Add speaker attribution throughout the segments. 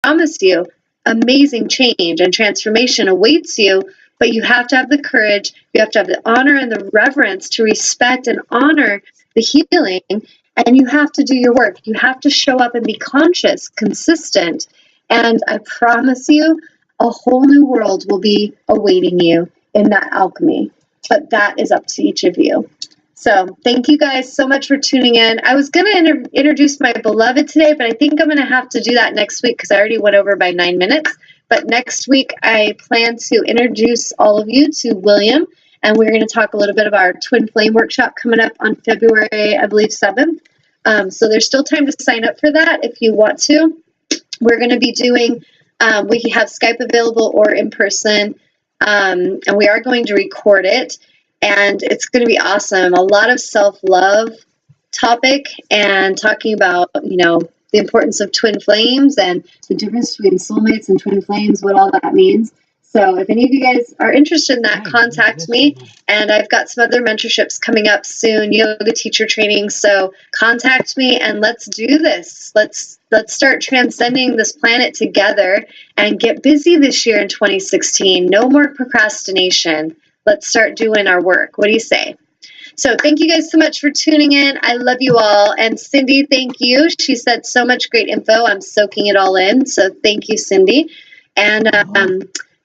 Speaker 1: promise you, amazing change and transformation awaits you, but you have to have the courage, you have to have the honor and the reverence to respect and honor the healing, and you have to do your work. You have to show up and be conscious, consistent, and I promise you, a whole new world will be awaiting you in that alchemy. But that is up to each of you. So thank you guys so much for tuning in. I was going to introduce my beloved today, but I think I'm going to have to do that next week because I already went over by 9 minutes. But next week, I plan to introduce all of you to William, and we're going to talk a little bit about our Twin Flame workshop coming up on February, I believe, 7th. So there's still time to sign up for that if you want to. We're going to be doing, we have Skype available or in person, and we are going to record it. And it's going to be awesome. A lot of self-love topic and talking about, the importance of twin flames and the difference between soulmates and twin flames, what all that means. So if any of you guys are interested in that, contact me. And I've got some other mentorships coming up soon, yoga teacher training. So contact me and let's do this. Let's start transcending this planet together and get busy this year in 2016. No more procrastination. Let's start doing our work. What do you say? So thank you guys so much for tuning in. I love you all. And Cindy, thank you. She said so much great info. I'm soaking it all in. So thank you, Cindy. And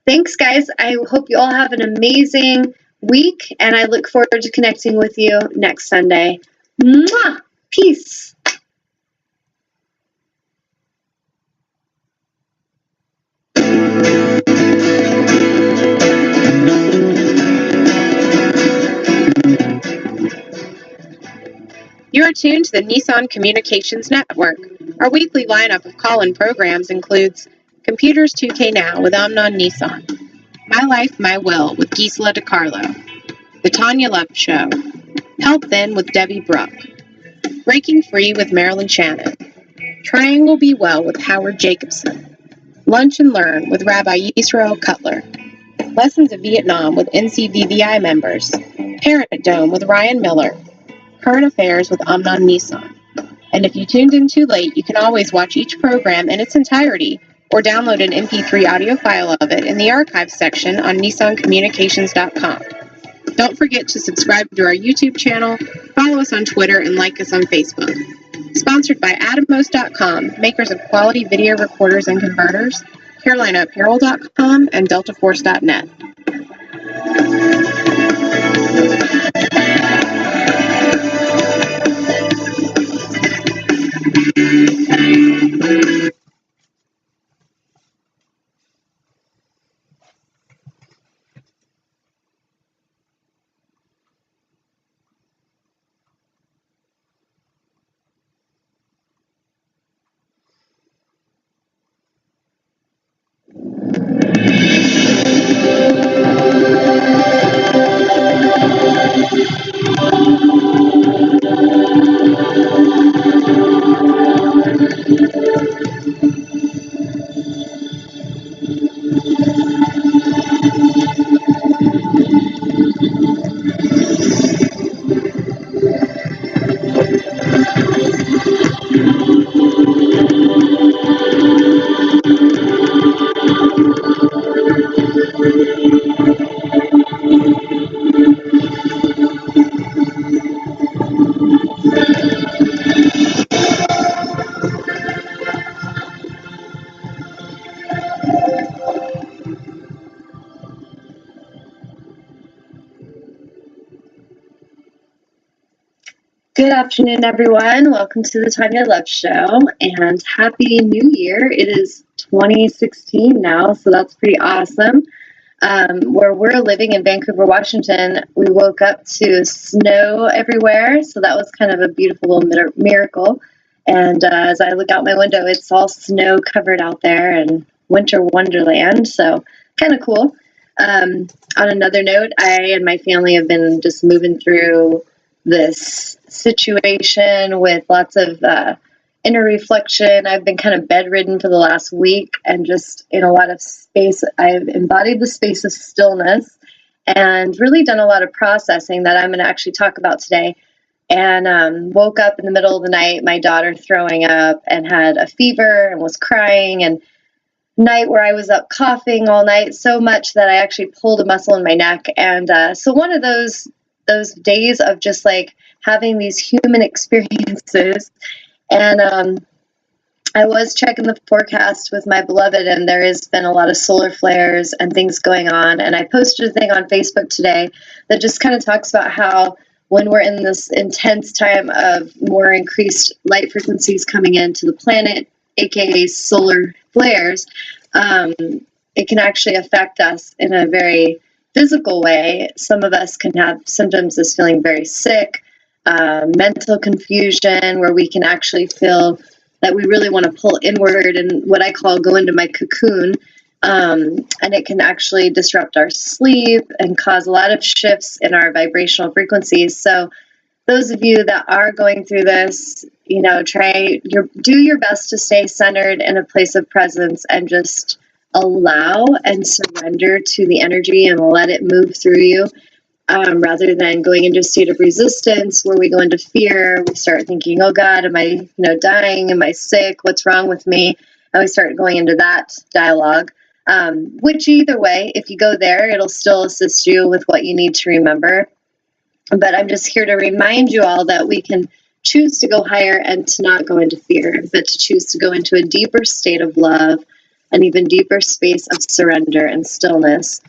Speaker 1: thanks, guys. I hope you all have an amazing week. And I look forward to connecting with you next Sunday. Mwah! Peace.
Speaker 2: You're tuned to the Nissan Communications Network. Our weekly lineup of call-in programs includes Computers 2K Now with Amnon Nissan, My Life, My Will with Gisela DiCarlo, The Tanya Love Show, Health Then with Debbie Bruck, Breaking Free with Marilyn Shannon, Triangle Be Well with Howard Jacobson, Lunch and Learn with Rabbi Yisrael Cutler, Lessons of Vietnam with NCVVI members, Parent Dome with Ryan Miller, Current Affairs with Amnon Nissan. And if you tuned in too late, you can always watch each program in its entirety or download an MP3 audio file of it in the archives section on nissancommunications.com. Don't forget to subscribe to our YouTube channel, follow us on Twitter, and like us on Facebook. Sponsored by Atomos.com, makers of quality video recorders and converters, CarolinaApparel.com, and DeltaForce.net.
Speaker 1: Good afternoon, everyone. Welcome to the Tanya Love Show, and Happy New Year. It is 2016 now, so that's pretty awesome. Where we're living in Vancouver, Washington, we woke up to snow everywhere, so that was kind of a beautiful little miracle. And as I look out my window, it's all snow covered out there and winter wonderland, so kind of cool. On another note, I and my family have been just moving through this situation with lots of inner reflection. I've been kind of bedridden for the last week and just in a lot of space. I've embodied the space of stillness and really done a lot of processing that I'm going to actually talk about today. And woke up in the middle of the night, my daughter throwing up and had a fever and was crying. And night where I was up coughing all night so much that I actually pulled a muscle in my neck. And so one of those days of just like having these human experiences. And I was checking the forecast with my beloved, and there has been a lot of solar flares and things going on. And I posted a thing on Facebook today that just kind of talks about how when we're in this intense time of more increased light frequencies coming into the planet, aka solar flares, it can actually affect us in a very physical way. Some of us can have symptoms as feeling very sick, mental confusion, where we can actually feel that we really want to pull inward and what I call go into my cocoon. And it can actually disrupt our sleep and cause a lot of shifts in our vibrational frequencies. So those of you that are going through this, do your best to stay centered in a place of presence and just allow and surrender to the energy and let it move through you. Rather than going into a state of resistance where we go into fear, we start thinking, oh God, am I dying? Am I sick? What's wrong with me? And we start going into that dialogue, which either way, if you go there, it'll still assist you with what you need to remember. But I'm just here to remind you all that we can choose to go higher and to not go into fear, but to choose to go into a deeper state of love, an even deeper space of surrender and stillness.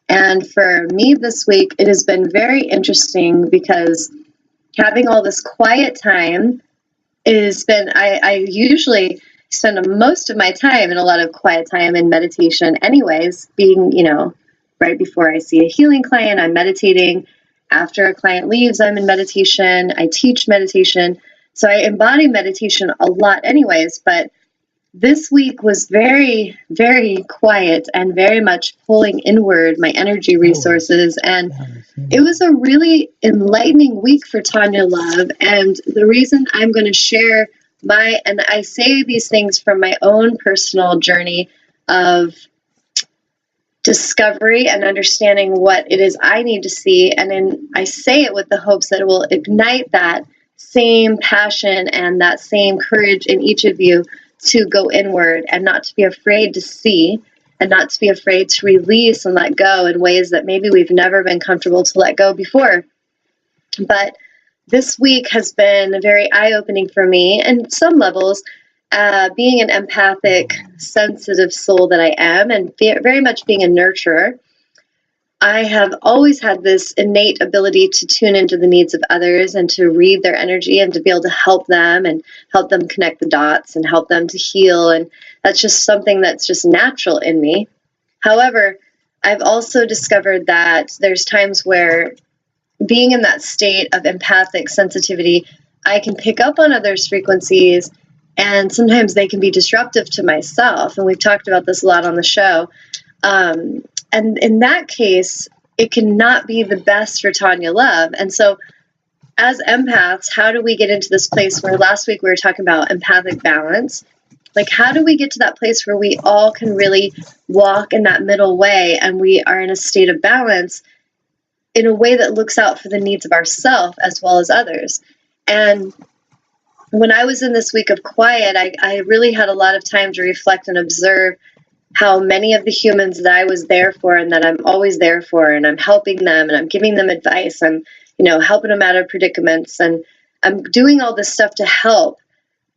Speaker 1: And for me this week, it has been very interesting because having all this quiet time I usually spend most of my time in a lot of quiet time in meditation anyways, being, right before I see a healing client, I'm meditating. After a client leaves, I'm in meditation. I teach meditation. So I embody meditation a lot anyways, but this week was very, very quiet and very much pulling inward my energy resources. And it was a really enlightening week for Tanya Love. And the reason I'm going to share and I say these things from my own personal journey of discovery and understanding what it is I need to see. And then I say it with the hopes that it will ignite that same passion and that same courage in each of you to go inward and not to be afraid to see and not to be afraid to release and let go in ways that maybe we've never been comfortable to let go before. But this week has been very eye-opening for me in some levels, being an empathic, sensitive soul that I am, and very much being a nurturer. I have always had this innate ability to tune into the needs of others and to read their energy and to be able to help them and help them connect the dots and help them to heal. And that's just something that's just natural in me. However, I've also discovered that there's times where being in that state of empathic sensitivity, I can pick up on others' frequencies, and sometimes they can be disruptive to myself. And we've talked about this a lot on the show. And in that case, it cannot be the best for Tanya Love. And so as empaths, how do we get into this place where last week we were talking about empathic balance? Like, how do we get to that place where we all can really walk in that middle way and we are in a state of balance in a way that looks out for the needs of ourselves as well as others? And when I was in this week of quiet, I really had a lot of time to reflect and observe how many of the humans that I was there for and that I'm always there for, and I'm helping them and I'm giving them advice, I'm, helping them out of predicaments, and I'm doing all this stuff to help.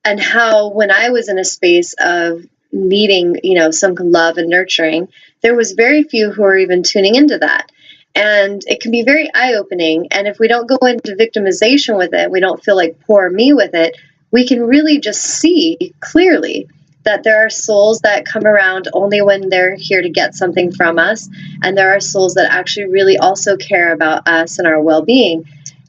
Speaker 1: And how when I was in a space of needing, some love and nurturing, there was very few who were even tuning into that. And it can be very eye-opening. And if we don't go into victimization with it, we don't feel like poor me with it, we can really just see clearly that there are souls that come around only when they're here to get something from us. And there are souls that actually really also care about us and our well-being.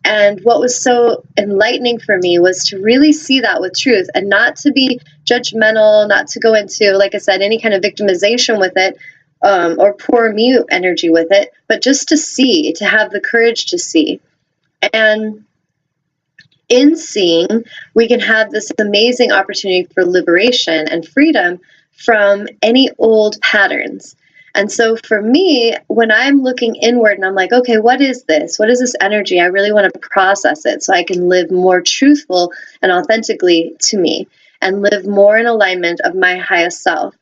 Speaker 1: And what was so enlightening for me was to really see that with truth and not to be judgmental, not to go into, like I said, any kind of victimization with it, or poor me energy with it, but just to see, to have the courage to see. And in seeing, we can have this amazing opportunity for liberation and freedom from any old patterns. And so for me, when I'm looking inward and I'm like, okay, what is this? What is this energy? I really want to process it so I can live more truthful and authentically to me and live more in alignment of my highest self.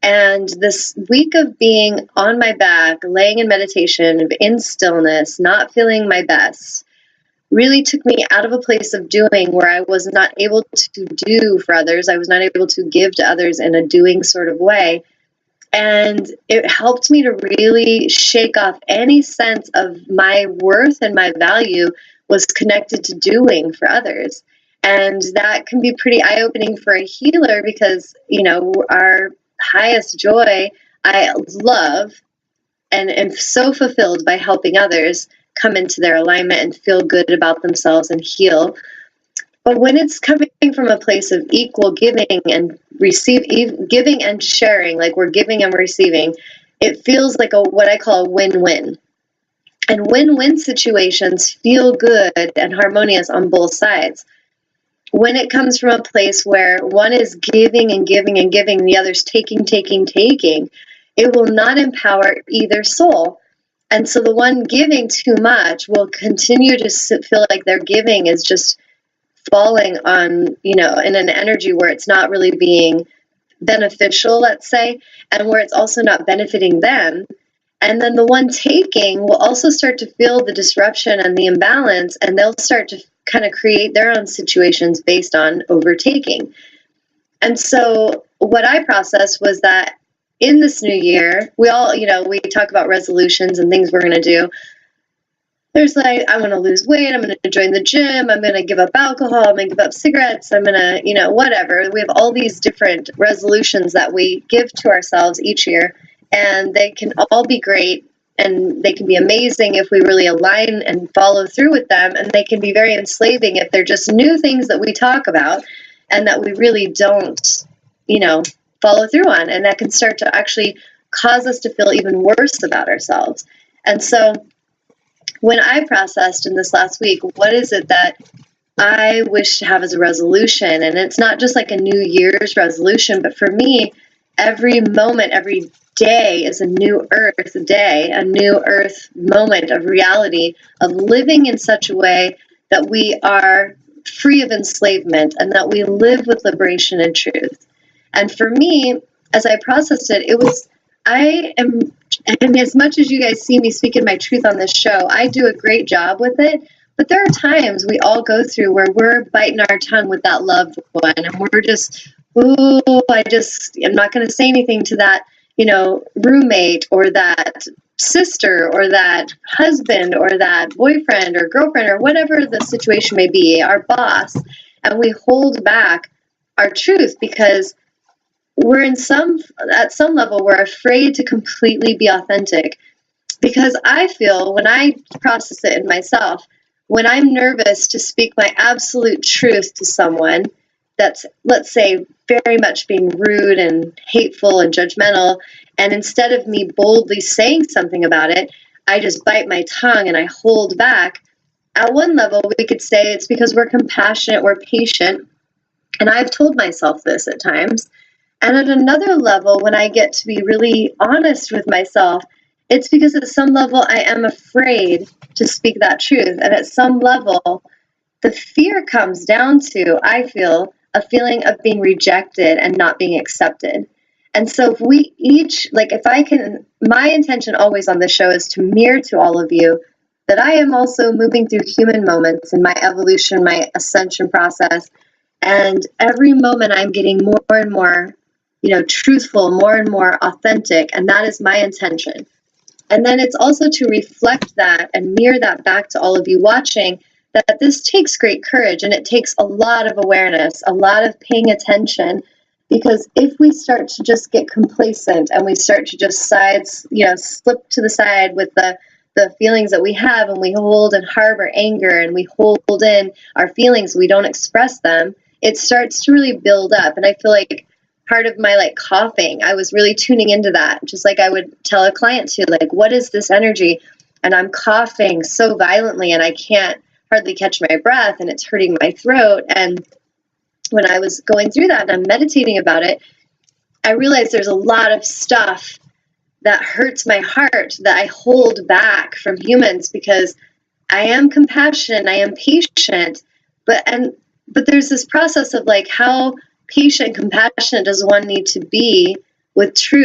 Speaker 1: And this week of being on my back, laying in meditation, in stillness, not feeling my best, really took me out of a place of doing where I was not able to do for others. I was not able to give to others in a doing sort of way. And it helped me to really shake off any sense of my worth and my value was connected to doing for others. And that can be pretty eye-opening for a healer because, our highest joy, I love and am so fulfilled by helping others come into their alignment and feel good about themselves and heal. But when it's coming from a place of equal giving and giving and sharing, like we're giving and receiving, it feels like what I call a win-win. And win-win situations feel good and harmonious on both sides. When it comes from a place where one is giving and giving and giving, the other's taking, it will not empower either soul. And so the one giving too much will continue to feel like their giving is just falling on, in an energy where it's not really being beneficial, let's say, and where it's also not benefiting them. And then the one taking will also start to feel the disruption and the imbalance, and they'll start to kind of create their own situations based on overtaking. And so what I processed was that in this new year, we all, we talk about resolutions and things we're going to do. There's like, I want to lose weight, I'm going to join the gym, I'm going to give up alcohol, I'm going to give up cigarettes, I'm going to, whatever. We have all these different resolutions that we give to ourselves each year, and they can all be great, and they can be amazing if we really align and follow through with them, and they can be very enslaving if they're just new things that we talk about and that we really don't, follow through on, and that can start to actually cause us to feel even worse about ourselves. And so when I processed in this last week, what is it that I wish to have as a resolution? And it's not just like a New Year's resolution, but for me, every moment, every day is a new earth day, a new earth moment of reality, of living in such a way that we are free of enslavement and that we live with liberation and truth. And for me, as I processed it, and as much as you guys see me speaking my truth on this show, I do a great job with it. But there are times we all go through where we're biting our tongue with that loved one, and we're just, I'm not going to say anything to that, roommate or that sister or that husband or that boyfriend or girlfriend or whatever the situation may be, our boss, and we hold back our truth because we're at some level, we're afraid to completely be authentic. Because I feel, when I process it in myself, when I'm nervous to speak my absolute truth to someone that's, let's say, very much being rude and hateful and judgmental, and instead of me boldly saying something about it, I just bite my tongue and I hold back. At one level, we could say it's because we're compassionate, we're patient, and I've told myself this at times. And at another level, when I get to be really honest with myself, it's because at some level I am afraid to speak that truth. And at some level, the fear comes down to, I feel, a feeling of being rejected and not being accepted. And so if we each, my intention always on this show is to mirror to all of you that I am also moving through human moments in my evolution, my ascension process. And every moment I'm getting more and more truthful, more and more authentic, and that is my intention. And then it's also to reflect that and mirror that back to all of you watching, that this takes great courage and it takes a lot of awareness, a lot of paying attention, because if we start to just get complacent and we start to just slip to the side with the feelings that we have, and we hold and harbor anger and we hold in our feelings, we don't express them, it starts to really build up. And I feel like part of my coughing, I was really tuning into that, just like I would tell a client to, what is this energy? And I'm coughing so violently and I can't hardly catch my breath and it's hurting my throat. And when I was going through that and I'm meditating about it, I realized there's a lot of stuff that hurts my heart that I hold back from humans because I am compassionate, I am patient, but there's this process of how patient and compassionate does one need to be with truth